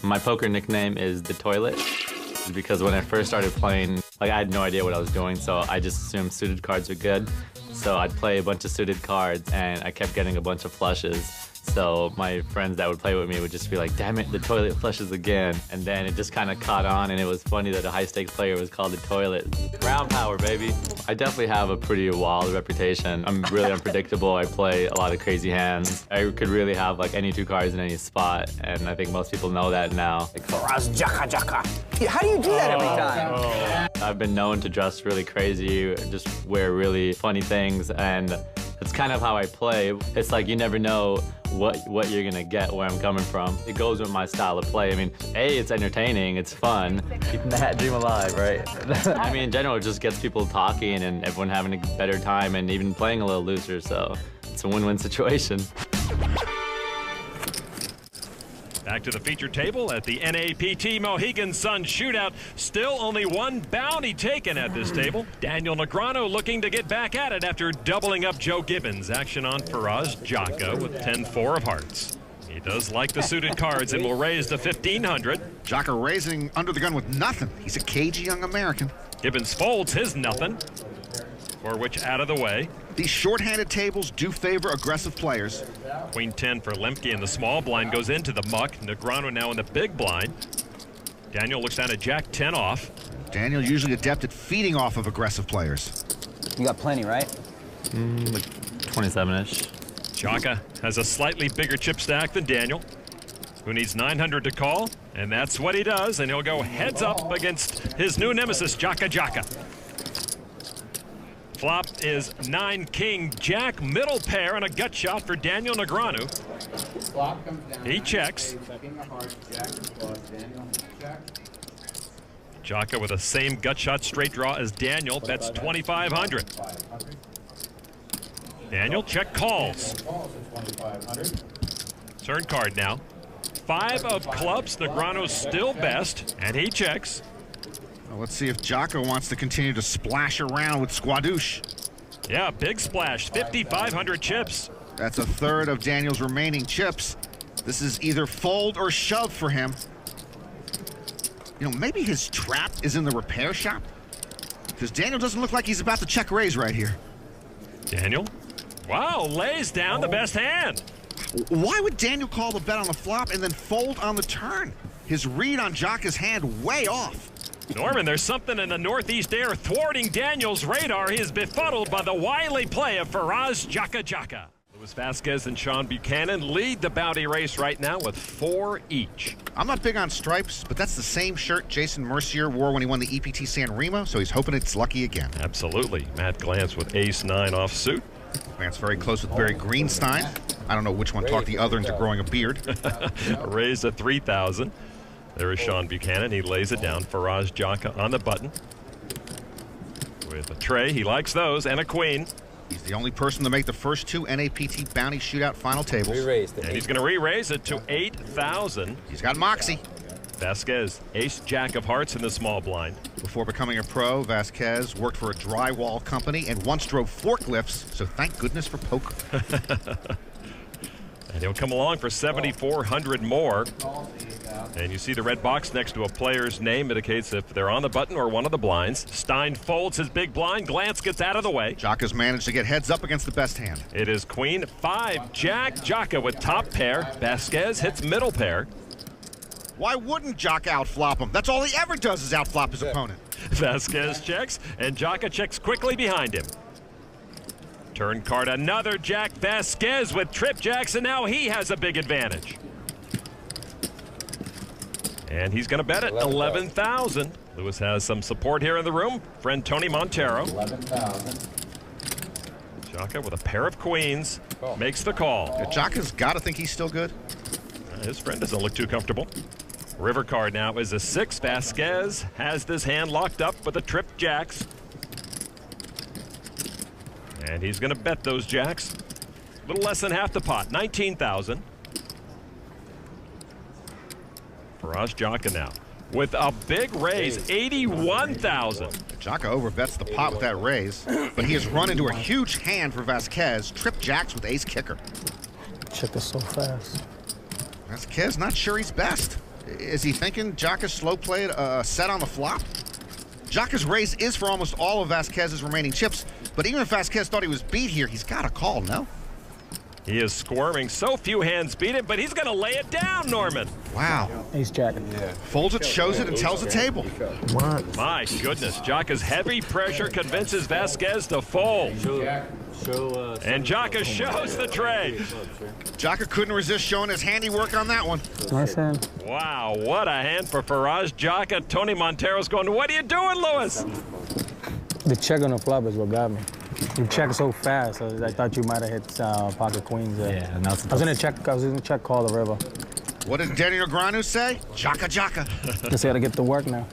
My poker nickname is The Toilet because when I first started playing, I had no idea what I was doing, so I just assumed suited cards are good. So I'd play a bunch of suited cards, and I kept getting a bunch of flushes. So my friends that would play with me would just be like, damn it, the toilet flushes again. And then it just kind of caught on, and it was funny that a high-stakes player was called the toilet. Ground power, baby. I definitely have a pretty wild reputation. I'm really unpredictable. I play a lot of crazy hands. I could really have like any two cards in any spot, and I think most people know that now. Like Faraz Jaka. How do you do that every time? I've been known to dress really crazy, just wear really funny things, and it's kind of how I play. It's like you never know what you're gonna get, where I'm coming from. It goes with my style of play. I mean, A, it's entertaining, it's fun. Keeping that dream alive, right? I mean, in general, it just gets people talking and everyone having a better time and even playing a little looser, so it's a win-win situation. Back to the feature table at the NAPT Mohegan Sun shootout. Still only one bounty taken at this table. Daniel Negreanu looking to get back at it after doubling up Joe Gibbons. Action on Faraz Jaka with 10-4 of hearts. He does like the suited cards and will raise to 1,500. Jaka raising under the gun with nothing. He's a cagey young American. Gibbons folds his nothing, for which out of the way. These short-handed tables do favor aggressive players. Queen 10 for Lemke in the small blind goes into the muck. Negreanu now in the big blind. Daniel looks down at Jack 10 off. Daniel usually adept at feeding off of aggressive players. You got plenty, right? Like 27-ish. Jaka has a slightly bigger chip stack than Daniel, who needs 900 to call, and that's what he does, and he'll go heads up against his new nemesis, Jaka. Flop is 9-King Jack, middle pair, and a gut shot for Daniel Negreanu. He checks. Jaka with the same gut shot straight draw as Daniel, bets 2,500. Daniel check calls. Turn card now. 5 of clubs, Negreanu's still best, and he checks. Well, let's see if Jaka wants to continue to splash around with Squadouche. Yeah, big splash, 5,500 chips. That's a third of Daniel's remaining chips. This is either fold or shove for him. You know, maybe his trap is in the repair shop, because Daniel doesn't look like he's about to check raise right here. Daniel, wow, lays down the best hand. Why would Daniel call the bet on the flop and then fold on the turn? His read on Jaka's hand way off. Norman, there's something in the northeast air thwarting Daniel's radar. He is befuddled by the wily play of Faraz Jaka. Luis Vasquez and Sean Buchanan lead the bounty race right now with 4 each. I'm not big on stripes, but that's the same shirt Jason Mercier wore when he won the EPT San Remo, so he's hoping it's lucky again. Absolutely. Matt Glantz with ace-9 off suit. Glantz very close with Barry Greenstein. I don't know which one talked the other into growing a beard. Raised to 3,000. There is Sean Buchanan. He lays it down. Faraz Jaka on the button. With a tray. He likes those. And a queen. He's the only person to make the first 2 NAPT bounty shootout final tables. And he's going to re-raise it to 8,000. He's got moxie. Vasquez, ace-jack of hearts in the small blind. Before becoming a pro, Vasquez worked for a drywall company and once drove forklifts, so thank goodness for poker. And he'll come along for 7,400 more. And you see the red box next to a player's name indicates if they're on the button or one of the blinds. Stein folds his big blind. Glantz gets out of the way. Jaka's managed to get heads up against the best hand. It is Queen 5 Jack. Jaka with top pair. Vasquez hits middle pair. Why wouldn't Jaka outflop him? That's all he ever does is outflop his opponent. Vasquez checks, and Jaka checks quickly behind him. Turn card, another Jack. Vasquez with trip jacks, and now he has a big advantage. And he's going to bet it 11,000. Lewis has some support here in the room. Friend Tony Montero. 11,000. Jaka with a pair of queens makes the call. Yeah, Jaka's got to think he's still good. His friend doesn't look too comfortable. River card now is a 6. Vasquez has this hand locked up with the trip jacks. And he's going to bet those jacks. A little less than half the pot, 19,000. Faraz Jaka now with a big raise, 81,000. Jaka overbets the pot with that raise, but he has run into a huge hand for Vasquez. Trip jacks with ace kicker. Check is so fast. Vasquez not sure he's best. Is he thinking Jaka slow played a set on the flop? Jaka's raise is for almost all of Vasquez's remaining chips, but even if Vasquez thought he was beat here, he's got to call, no? He is squirming. So few hands beat him, but he's going to lay it down, Norman. Wow. Ace jack. Yeah. Folds it, shows it, and tells the table. What? My goodness, Jaka's heavy pressure convinces Vasquez to fold. And Jaka shows the trade. Jaka couldn't resist showing his handiwork on that one. Nice hand. Wow, what a hand for Faraz Jaka. Tony Montero's going, what are you doing, Lewis? The check on the flop is what got me. You check so fast, so I thought you might have hit pocket queens there. Yeah, and that's I was in a check call the river. What did Daniel Negreanu say? Jaka, Jaka. Just got to get to work now.